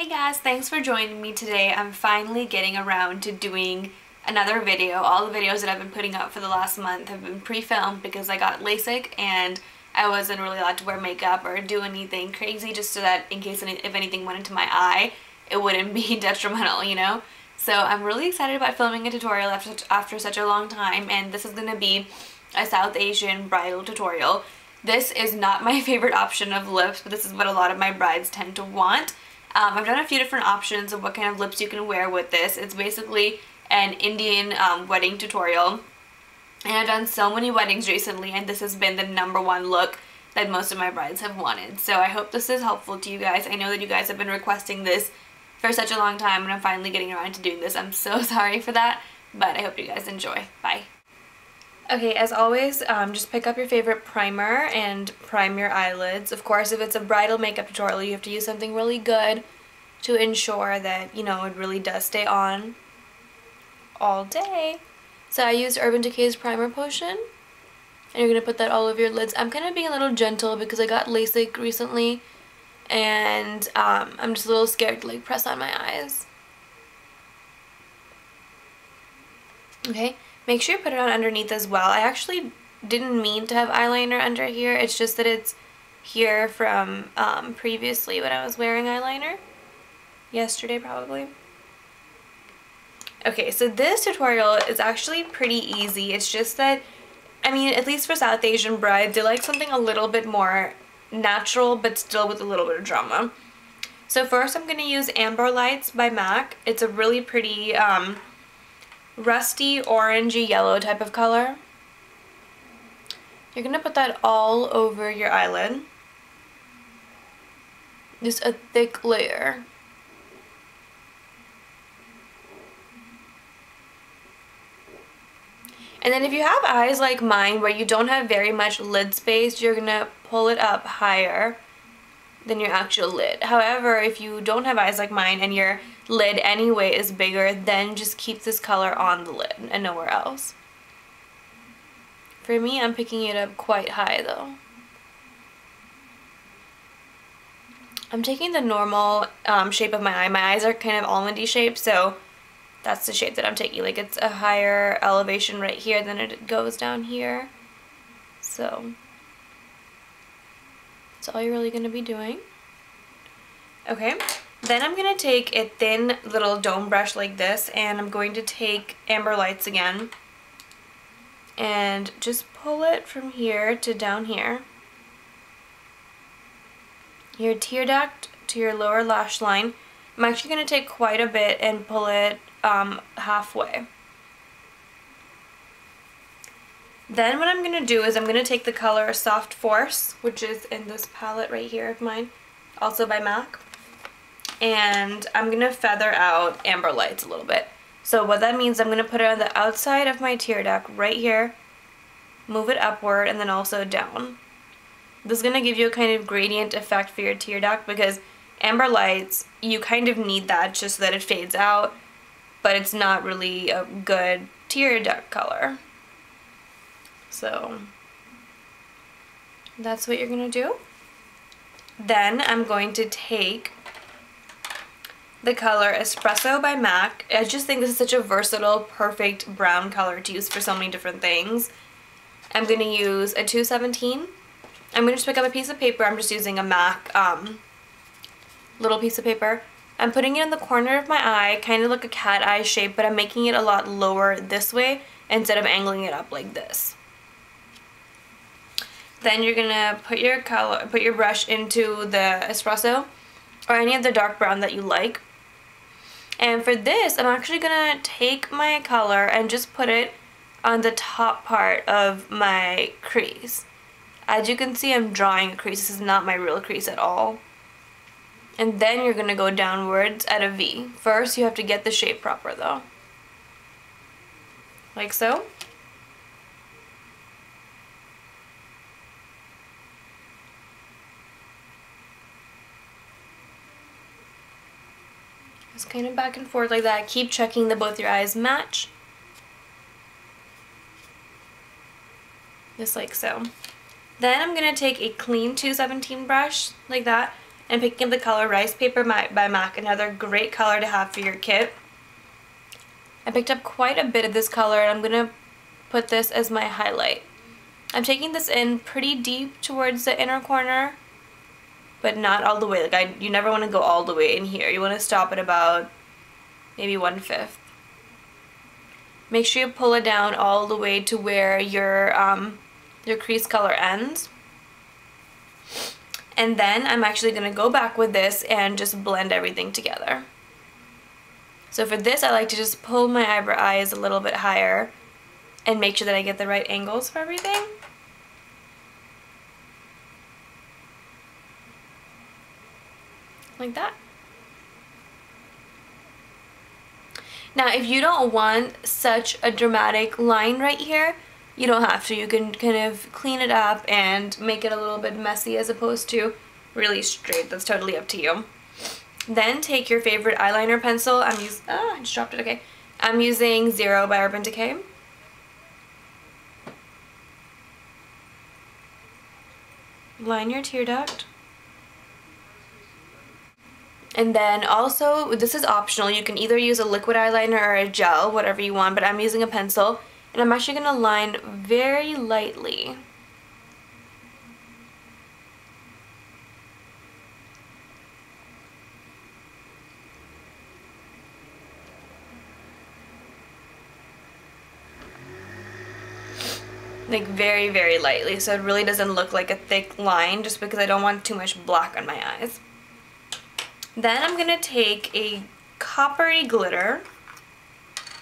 Hey guys, thanks for joining me today. I'm finally getting around to doing another video. All the videos that I've been putting out for the last month have been pre-filmed because I got LASIK and I wasn't really allowed to wear makeup or do anything crazy, just so that in case if anything went into my eye, it wouldn't be detrimental, you know? So I'm really excited about filming a tutorial after such a long time, and this is going to be a South Asian bridal tutorial. This is not my favorite option of lips, but this is what a lot of my brides tend to want. I've done a few different options of what kind of lips you can wear with this. It's basically an Indian wedding tutorial, and I've done so many weddings recently, and this has been the #1 look that most of my brides have wanted. So I hope this is helpful to you guys. I know that you guys have been requesting this for such a long time, and I'm finally getting around to doing this. I'm so sorry for that, but I hope you guys enjoy. Bye. Okay, as always, just pick up your favorite primer and prime your eyelids. Of course, if it's a bridal makeup tutorial, you have to use something really good to ensure that, you know, it really does stay on all day. So I used Urban Decay's Primer Potion, and you're going to put that all over your lids. I'm kind of being a little gentle because I got LASIK recently, and I'm just a little scared to like press on my eyes. Okay. Make sure you put it on underneath as well. I actually didn't mean to have eyeliner under here. It's just that it's here from previously when I was wearing eyeliner. Yesterday probably. Okay, so this tutorial is actually pretty easy. It's just that, I mean, at least for South Asian brides, they like something a little bit more natural but still with a little bit of drama. So first I'm going to use Amber Lights by MAC. It's a really pretty rusty orangey yellow type of color. You're going to put that all over your eyelid. Just a thick layer. And then if you have eyes like mine where you don't have very much lid space, you're going to pull it up higher than your actual lid. However, if you don't have eyes like mine and your lid anyway is bigger, then just keep this color on the lid and nowhere else. For me, I'm picking it up quite high though. I'm taking the normal shape of my eye. My eyes are kind of almondy shaped, so that's the shape that I'm taking. Like, it's a higher elevation right here than it goes down here. So that's all you're really going to be doing. Okay, then I'm going to take a thin little dome brush like this, and I'm going to take Amber Lights again and just pull it from here to down here. Your tear duct to your lower lash line. I'm actually going to take quite a bit and pull it halfway. Then what I'm going to do is I'm going to take the color Soft Force, which is in this palette right here of mine, also by MAC, and I'm going to feather out Amber Lights a little bit. So what that means, I'm going to put it on the outside of my tear duct right here, move it upward, and then also down. This is going to give you a kind of gradient effect for your tear duct, because Amber Lights, you kind of need that just so that it fades out, but it's not really a good tear duct color. So that's what you're going to do. Then I'm going to take the color Espresso by MAC. I just think this is such a versatile, perfect brown color to use for so many different things. I'm going to use a 217. I'm going to just pick up a piece of paper. I'm just using a MAC little piece of paper. I'm putting it in the corner of my eye, kind of like a cat eye shape, but I'm making it a lot lower this way instead of angling it up like this. Then you're gonna put your brush into the Espresso or any of the dark brown that you like. And for this, I'm actually gonna take my color and just put it on the top part of my crease. As you can see, I'm drawing a crease. This is not my real crease at all. And then you're gonna go downwards at a V. First, you have to get the shape proper though. Like so. Just kind of back and forth like that. Keep checking that both your eyes match. Just like so. Then I'm going to take a clean 217 brush like that, And picking up the color Rice Paper by MAC, another great color to have for your kit. I picked up quite a bit of this color, and I'm going to put this as my highlight. I'm taking this in pretty deep towards the inner corner, but not all the way. Like you never want to go all the way in here. You want to stop at about maybe 1/5. Make sure you pull it down all the way to where your crease color ends. And then I'm actually going to go back with this and just blend everything together. So for this, I like to just pull my eyes a little bit higher and make sure that I get the right angles for everything. Like that. Now, if you don't want such a dramatic line right here, you don't have to. You can kind of clean it up and make it a little bit messy as opposed to really straight. That's totally up to you. Then take your favorite eyeliner pencil. I just dropped it, okay. I'm using Zero by Urban Decay. Line your tear duct. And then also, this is optional, you can either use a liquid eyeliner or a gel, whatever you want, but I'm using a pencil. And I'm actually going to line very lightly. Like very, very lightly, so it really doesn't look like a thick line, just because I don't want too much black on my eyes. Then I'm going to take a coppery glitter.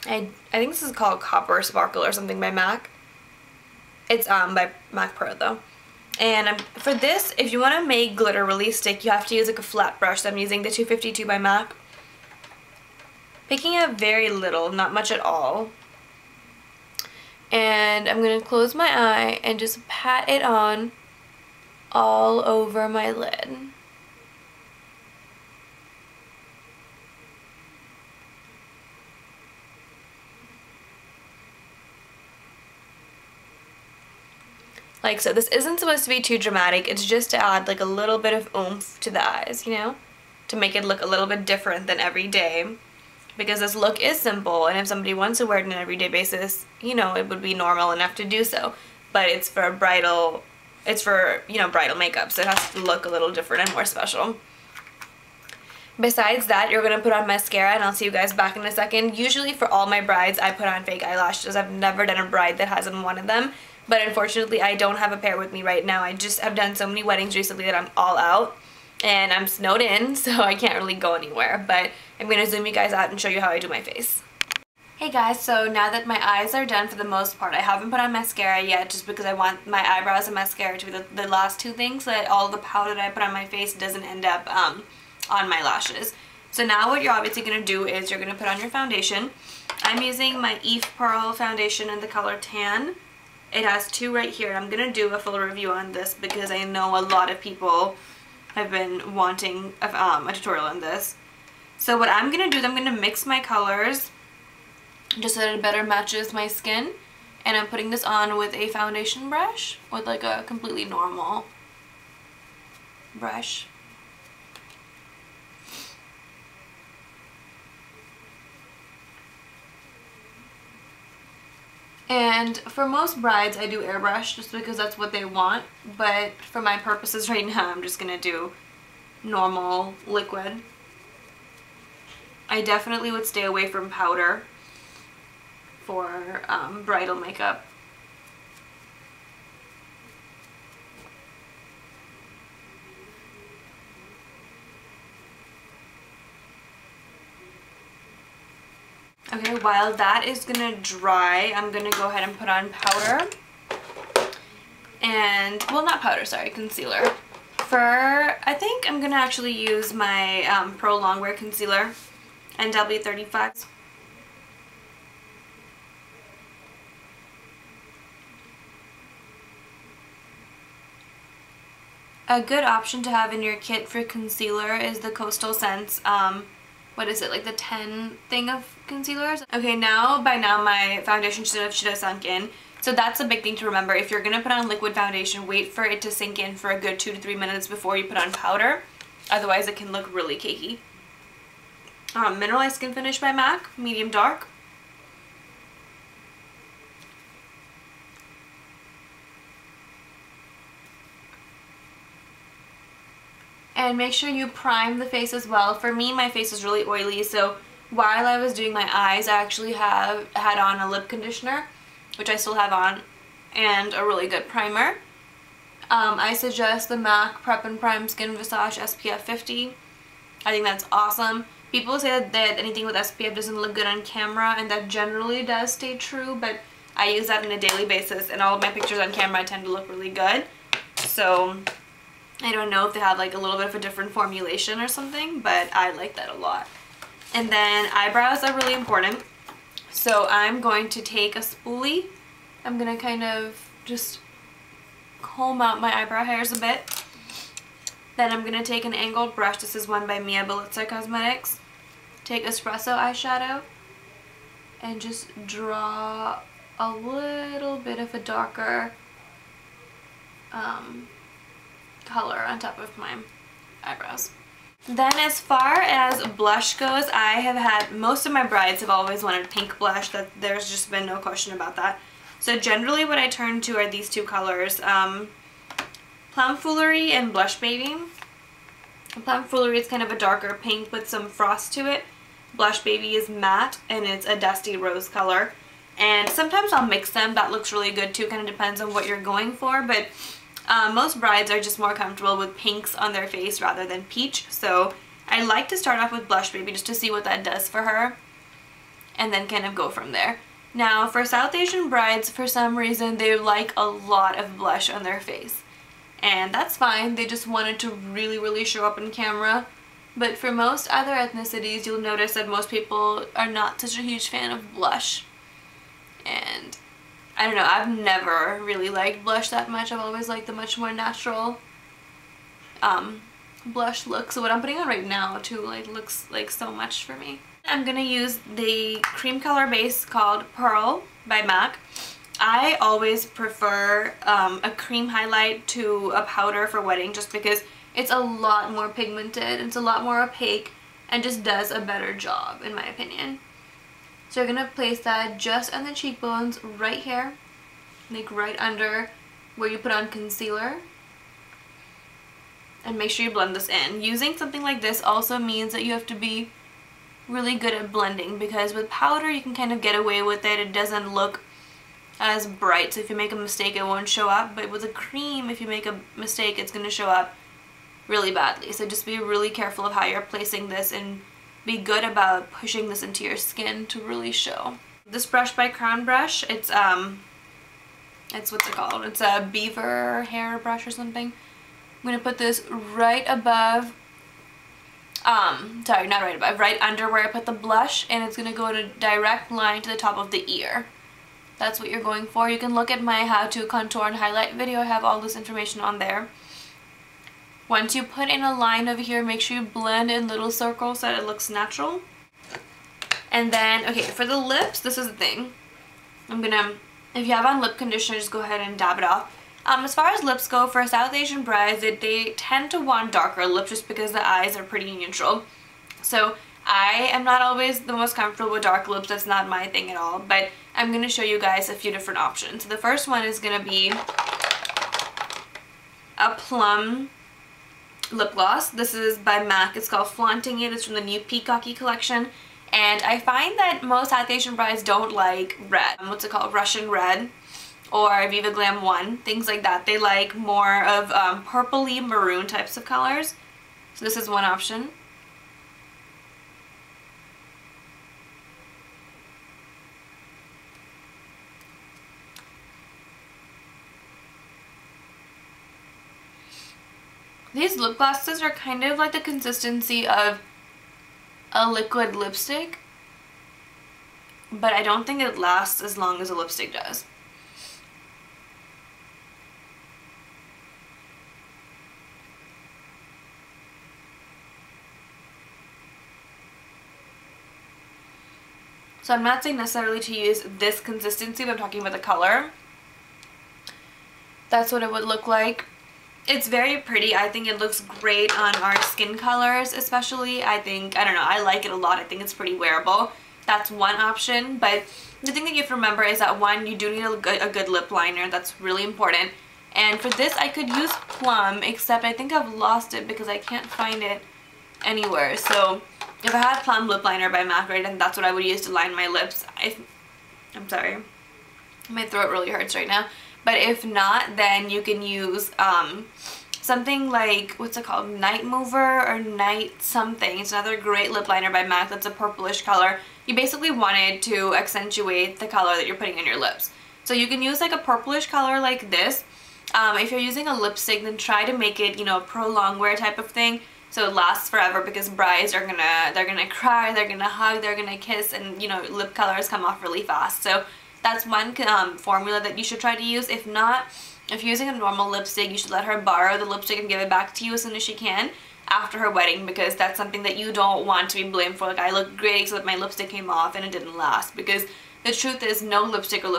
I think this is called Copper Sparkle or something by MAC. It's by MAC Pro though. And for this, if you want to make glitter really stick, you have to use like a flat brush. So I'm using the 252 by MAC. Picking up very little, not much at all. And I'm going to close my eye and just pat it on all over my lid. Like so. This isn't supposed to be too dramatic, it's just to add like a little bit of oomph to the eyes, you know? To make it look a little bit different than every day. Because this look is simple, and if somebody wants to wear it on an everyday basis, you know, it would be normal enough to do so. But it's for bridal, bridal makeup, so it has to look a little different and more special. Besides that, you're going to put on mascara, and I'll see you guys back in a second. Usually for all my brides, I put on fake eyelashes. I've never done a bride that hasn't wanted them. But unfortunately, I don't have a pair with me right now. I just have done so many weddings recently that I'm all out. And I'm snowed in, so I can't really go anywhere. But I'm going to zoom you guys out and show you how I do my face. Hey guys, so now that my eyes are done for the most part, I haven't put on mascara yet just because I want my eyebrows and mascara to be the last two things so that all the powder that I put on my face doesn't end up on my lashes. So now what you're obviously going to do is you're going to put on your foundation. I'm using my Eve Pearl foundation in the color Tan. It has two right here. I'm going to do a full review on this because I know a lot of people have been wanting a tutorial on this. So what I'm going to do is I'm going to mix my colors just so that it better matches my skin. And I'm putting this on with a foundation brush, with like a completely normal brush. And for most brides, I do airbrush just because that's what they want. But for my purposes right now, I'm just going to do normal liquid. I definitely would stay away from powder for bridal makeup. Okay, while that is gonna dry, I'm gonna go ahead and put on powder. And, well, not powder, sorry, concealer. I think I'm gonna actually use my Pro Longwear Concealer, NW35. A good option to have in your kit for concealer is the Coastal Scents, what is it, like the 10 thing of concealers? Okay, by now my foundation should have sunk in. So that's a big thing to remember. If you're going to put on liquid foundation, wait for it to sink in for a good 2 to 3 minutes before you put on powder. Otherwise it can look really cakey. Mineralized Skin Finish by MAC, medium dark. And make sure you prime the face as well. For me, my face is really oily, so while I was doing my eyes, I actually had on a lip conditioner, which I still have on, and a really good primer. I suggest the MAC Prep and Prime Skin Visage SPF 50. I think that's awesome. People say that anything with SPF doesn't look good on camera, and that generally does stay true, but I use that on a daily basis, and all of my pictures on camera tend to look really good. So I don't know if they have like a little bit of a different formulation or something, but I like that a lot. And then eyebrows are really important. So I'm going to take a spoolie. I'm going to kind of just comb out my eyebrow hairs a bit. Then I'm going to take an angled brush. This is one by Mia Belitza Cosmetics. Take espresso eyeshadow and just draw a little bit of a darker color on top of my eyebrows. Then as far as blush goes, I have had, most of my brides have always wanted pink blush. That there's just been no question about that. So generally what I turn to are these two colors, Plum Foolery and Blush Baby. Plum Foolery is kind of a darker pink with some frost to it. Blush Baby is matte and it's a dusty rose color. And sometimes I'll mix them. That looks really good too. Kind of depends on what you're going for, but most brides are just more comfortable with pinks on their face rather than peach, so I like to start off with Blush Baby just to see what that does for her and then kind of go from there. Now for South Asian brides, for some reason they like a lot of blush on their face, and that's fine. They just want it to really show up on camera. But for most other ethnicities, you'll notice that most people are not such a huge fan of blush. And I don't know, I've never really liked blush that much. I've always liked the much more natural blush look. So what I'm putting on right now too looks like so much for me. I'm gonna use the cream color base called Pearl by MAC. I always prefer a cream highlight to a powder for wedding just because it's a lot more pigmented, it's a lot more opaque, and just does a better job in my opinion. So you're going to place that just on the cheekbones right here, like right under where you put on concealer. And make sure you blend this in. Using something like this also means that you have to be really good at blending, because with powder you can kind of get away with it. It doesn't look as bright, so if you make a mistake it won't show up. But with a cream, if you make a mistake, it's going to show up really badly. So just be really careful of how you're placing this and be good about pushing this into your skin to really show. This brush by Crown Brush, it's what's it called? It's a beaver hair brush or something. I'm gonna put this right above, sorry, not right above, right under where I put the blush, and it's gonna go in a direct line to the top of the ear. That's what you're going for. You can look at my how to contour and highlight video. I have all this information on there. Once you put in a line over here, make sure you blend in little circles so that it looks natural. And then, okay, for the lips, this is the thing. I'm gonna, if you have on lip conditioner, just go ahead and dab it off. As far as lips go, for South Asian brides, they tend to want darker lips just because the eyes are pretty neutral. So I am not always the most comfortable with dark lips. That's not my thing at all. But I'm gonna show you guys a few different options. So the first one is gonna be a plum lip gloss. This is by MAC. It's called Flaunting It. It's from the new Peacocky collection. And I find that most South Asian brides don't like red. What's it called? Russian red or Viva Glam 1. Things like that. They like more of purpley maroon types of colors. So this is one option. These lip glosses are kind of like the consistency of a liquid lipstick, but I don't think it lasts as long as a lipstick does. So I'm not saying necessarily to use this consistency, but I'm talking about the color. That's what it would look like. It's very pretty. I think it looks great on our skin colors especially. I don't know, I like it a lot. I think it's pretty wearable. That's one option, but the thing that you have to remember is that one, you do need a good lip liner. That's really important. And for this, I could use Plum, except I think I've lost it because I can't find it anywhere. So if I had Plum lip liner by MAC, right, and that's what I would use to line my lips. I'm sorry, my throat really hurts right now. But if not, then you can use something like, what's it called, Night Mover or Night something. It's another great lip liner by MAC that's a purplish color. You basically wanted to accentuate the color that you're putting in your lips. So you can use like a purplish color like this. If you're using a lipstick, then try to make it, you know, a prolonged wear type of thing, so it lasts forever, because brides are they're gonna cry, they're gonna hug, they're gonna kiss, and you know, lip colors come off really fast. So that's one formula that you should try to use. If not, if you're using a normal lipstick, you should let her borrow the lipstick and give it back to you as soon as she can after her wedding, because that's something that you don't want to be blamed for. Like, I looked great except my lipstick came off and it didn't last, because the truth is no lipstick or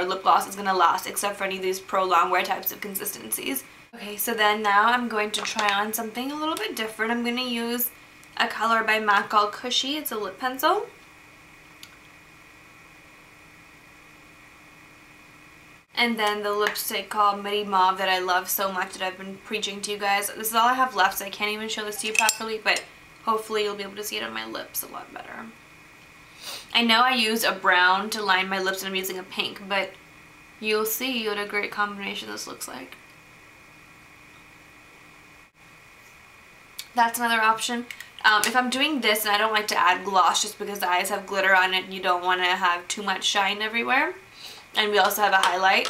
lip gloss is going to last except for any of these prolonged wear types of consistencies. Okay, so then now I'm going to try on something a little bit different. I'm going to use a color by MAC called Cushy. It's a lip pencil. And then the lipstick called Midi Mauve that I love so much that I've been preaching to you guys. This is all I have left, so I can't even show this to you properly, but hopefully you'll be able to see it on my lips a lot better. I know I used a brown to line my lips and I'm using a pink, but you'll see what a great combination this looks like. That's another option. If I'm doing this, and I don't like to add gloss just because the eyes have glitter on it and you don't want to have too much shine everywhere. And we also have a highlight.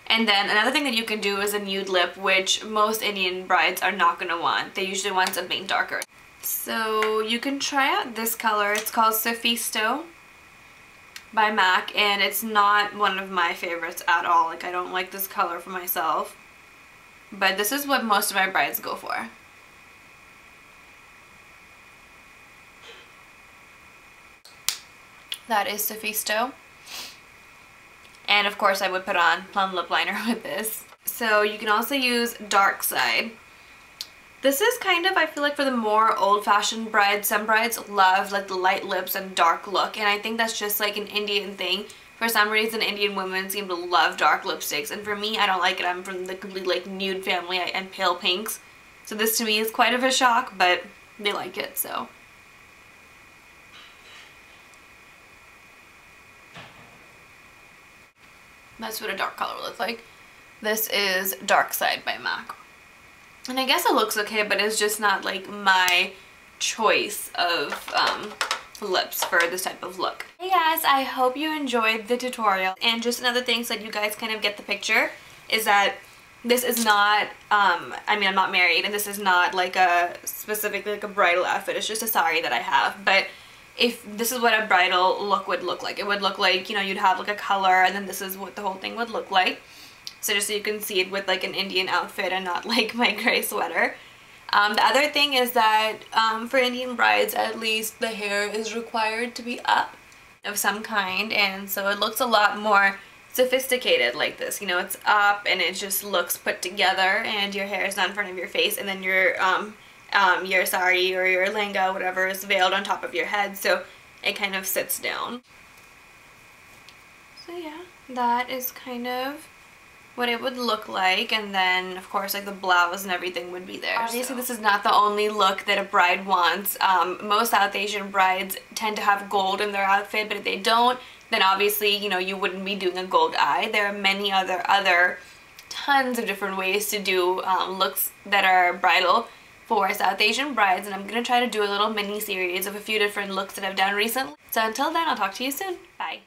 And then another thing that you can do is a nude lip, which most Indian brides are not going to want. They usually want something darker. So you can try out this color. It's called Sophisto by MAC, and it's not one of my favorites at all. Like, I don't like this color for myself. But this is what most of my brides go for. That is Sophisto. And of course I would put on Plum lip liner with this. So you can also use Dark Side. This is kind of, I feel like, for the more old-fashioned brides. Some brides love like the light lips and dark look, and I think that's just like an Indian thing. For some reason, Indian women seem to love dark lipsticks, and for me, I don't like it. I'm from the complete like nude family and pale pinks. So this to me is quite of a shock, but they like it, so. That's what a dark color looks like. This is Dark Side by MAC. And I guess it looks okay, but it's just not like my choice of lips for this type of look. Hey guys, I hope you enjoyed the tutorial. And just another thing so that you guys kind of get the picture is that this is not, I mean, I'm not married, and this is not like specifically like a bridal outfit. It's just a sari that I have. But if this is what a bridal look would look like. It would look like, you know, you'd have like a color, and then this is what the whole thing would look like. So just so you can see it with like an Indian outfit and not like my gray sweater. The other thing is that for Indian brides, at least, the hair is required to be up of some kind, and so it looks a lot more sophisticated like this. You know, it's up and it just looks put together, and your hair is not in front of your face, and then your sari or your lehenga, whatever, is veiled on top of your head, so it kind of sits down. So yeah, that is kind of what it would look like, and then of course like the blouse and everything would be there. Obviously this is not the only look that a bride wants. Most South Asian brides tend to have gold in their outfit, but if they don't, then obviously, you know, you wouldn't be doing a gold eye. There are many other tons of different ways to do looks that are bridal for South Asian brides, and I'm going to try to do a little mini series of a few different looks that I've done recently. So until then, I'll talk to you soon. Bye.